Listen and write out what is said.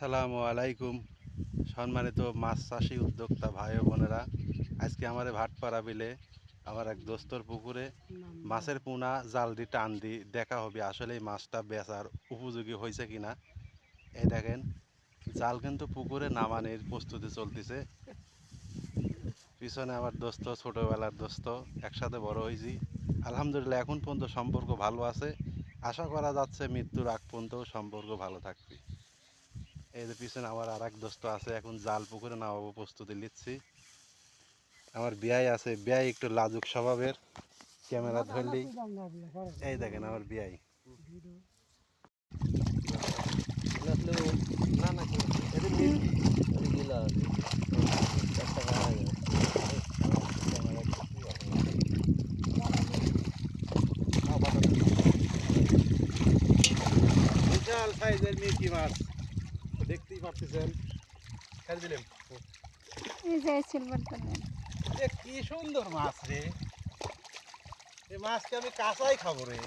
আসসালামু আলাইকুম সম্মানিত মাছ চাষী উদ্যোক্তা ভাই ও বোনেরা। আজকে আমার ভাটপাড়া বিলে আমার এক দোস্তর পুকুরে মাছের পোনা জাল দিয়ে টান দিয়ে দেখা হবে আসলে এই মাছটা বেচার উপযোগী হয়েছে কিনা। এই দেখেন জাল কিন্তু পুকুরে নামানোর প্রস্তুতি চলতেছে। পিছনে আমার দোস্ত, ছোটোবেলার দোস্ত, একসাথে বড় হয়েছি। আলহামদুলিল্লাহ এখন পর্যন্ত সম্পর্ক ভালো আছে। আশা করা যাচ্ছে মৃত্যুর আগ পর্যন্ত সম্পর্ক ভালো থাকবে। এই যে পিছনে আমার আর এক দোস্ত আছে, এখন জাল পুকুরে নামাবো প্রস্তুতি নিচ্ছি। আমার বিয়াই আছে, বিয়াই একটু লাজুক স্বভাবের, ক্যামেরা ধরলেই। এই দেখেন আমার বিয়াই। বিশাল সাইজের মিরকি মাছ দেখতেই পাচ্ছেন। ছেড়ে দিলাম। এই যে সিলভার কালার। কি সুন্দর মাছ রে, এই মাছকে আমি কাঁচাই খাবো রে।